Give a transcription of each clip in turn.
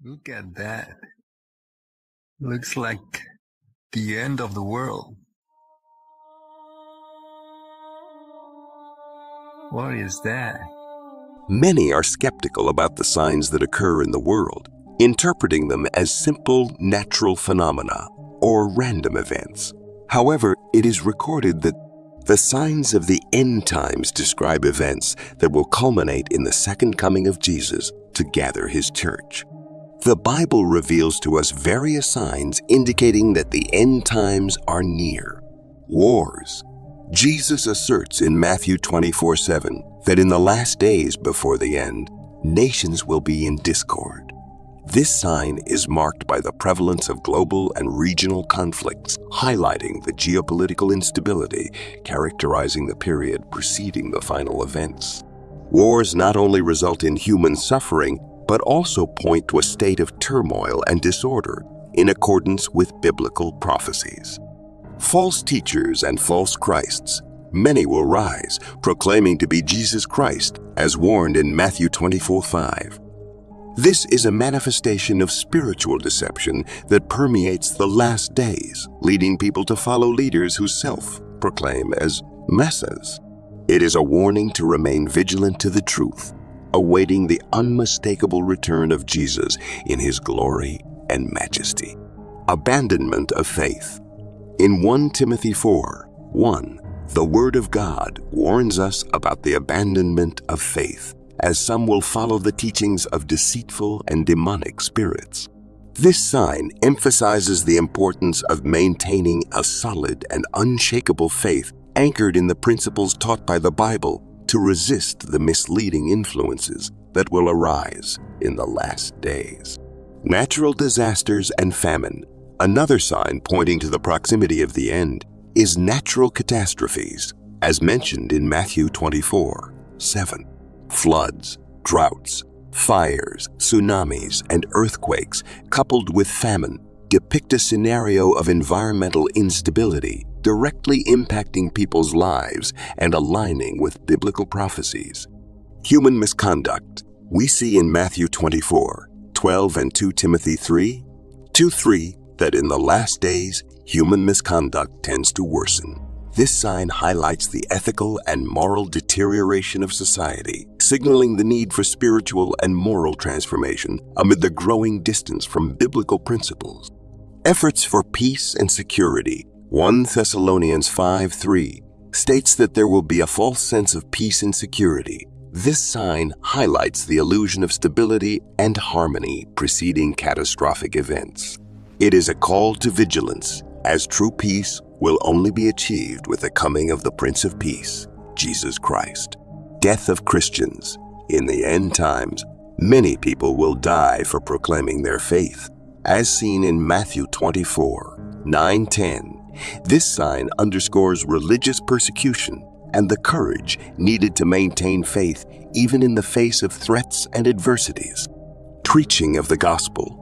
Look at that. Looks like the end of the world. What is that? Many are skeptical about the signs that occur in the world, interpreting them as simple natural phenomena or random events. However, it is recorded that the signs of the end times describe events that will culminate in the second coming of Jesus to gather his church. The Bible reveals to us various signs indicating that the end times are near. Wars. Jesus asserts in Matthew 24:7 that in the last days before the end, nations will be in discord. This sign is marked by the prevalence of global and regional conflicts, highlighting the geopolitical instability characterizing the period preceding the final events. Wars not only result in human suffering, but also point to a state of turmoil and disorder in accordance with biblical prophecies. False teachers and false Christs. Many will rise, proclaiming to be Jesus Christ, as warned in Matthew 24:5. This is a manifestation of spiritual deception that permeates the last days, leading people to follow leaders who self-proclaim as messiahs. It is a warning to remain vigilant to the truth, awaiting the unmistakable return of Jesus in his glory and majesty. Abandonment of faith. In 1 Timothy 4:1, the Word of God warns us about the abandonment of faith, as some will follow the teachings of deceitful and demonic spirits. This sign emphasizes the importance of maintaining a solid and unshakable faith anchored in the principles taught by the Bible to resist the misleading influences that will arise in the last days. Natural disasters and famine. Another sign pointing to the proximity of the end is natural catastrophes, as mentioned in Matthew 24:7. Floods, droughts, fires, tsunamis, and earthquakes, coupled with famine, depict a scenario of environmental instability directly impacting people's lives and aligning with biblical prophecies. Human misconduct. We see in Matthew 24:12 and 2 Timothy 3:2-3 that in the last days, human misconduct tends to worsen. This sign highlights the ethical and moral deterioration of society, signaling the need for spiritual and moral transformation amid the growing distance from biblical principles. Efforts for peace and security. 1 Thessalonians 5:3 states that there will be a false sense of peace and security. This sign highlights the illusion of stability and harmony preceding catastrophic events. It is a call to vigilance, as true peace will only be achieved with the coming of the Prince of Peace, Jesus Christ. Death of Christians. In the end times, many people will die for proclaiming their faith, as seen in Matthew 24:9-10. This sign underscores religious persecution and the courage needed to maintain faith even in the face of threats and adversities. Preaching of the gospel.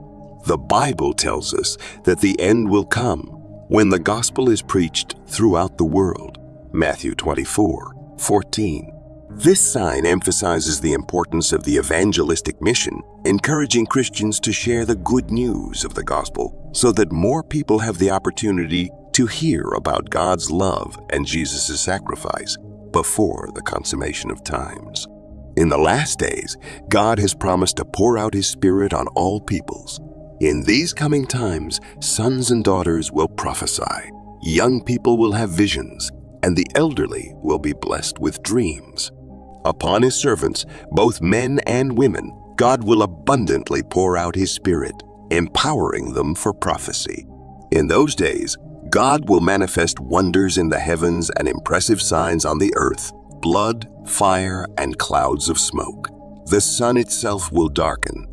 The Bible tells us that the end will come when the gospel is preached throughout the world. Matthew 24:14. This sign emphasizes the importance of the evangelistic mission, encouraging Christians to share the good news of the gospel so that more people have the opportunity to hear about God's love and Jesus' sacrifice before the consummation of times. In the last days, God has promised to pour out his Spirit on all peoples. In these coming times, sons and daughters will prophesy, young people will have visions, and the elderly will be blessed with dreams. Upon his servants, both men and women, God will abundantly pour out his Spirit, empowering them for prophecy. In those days, God will manifest wonders in the heavens and impressive signs on the earth, blood, fire, and clouds of smoke. The sun itself will darken.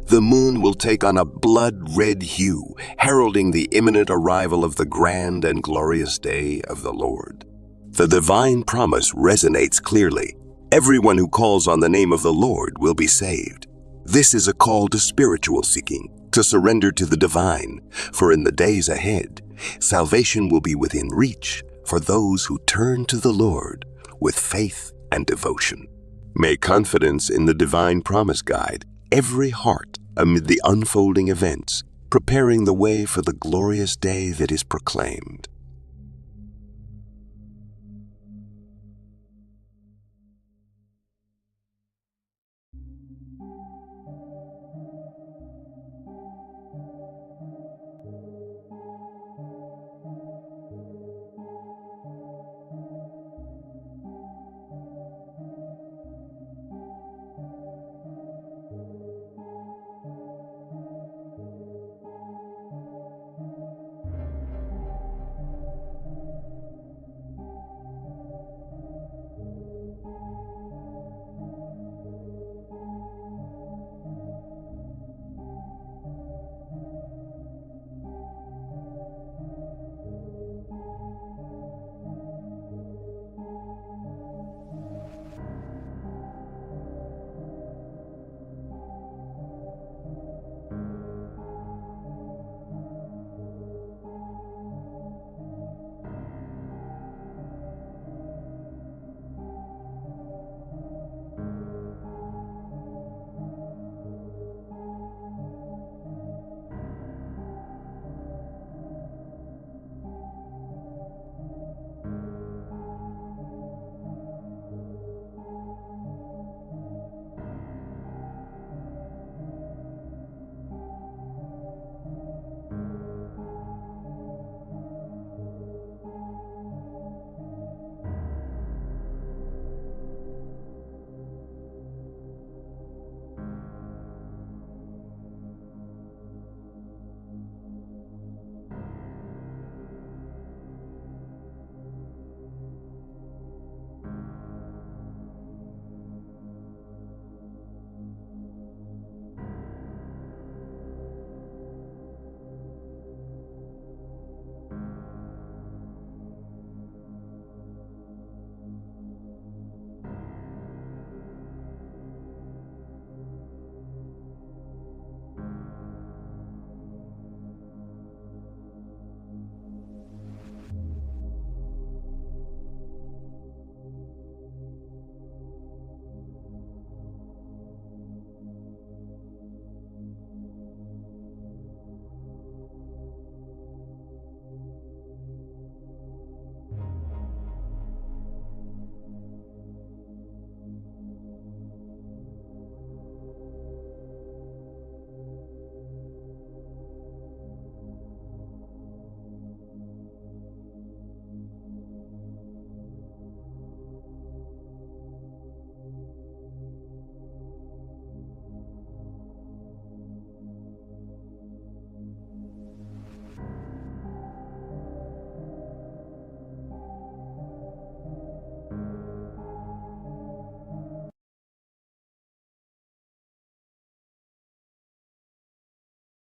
The moon will take on a blood-red hue, heralding the imminent arrival of the grand and glorious day of the Lord. The divine promise resonates clearly. Everyone who calls on the name of the Lord will be saved. This is a call to spiritual seeking, to surrender to the divine, for in the days ahead, salvation will be within reach for those who turn to the Lord with faith and devotion. May confidence in the divine promise guide every heart amid the unfolding events, preparing the way for the glorious day that is proclaimed.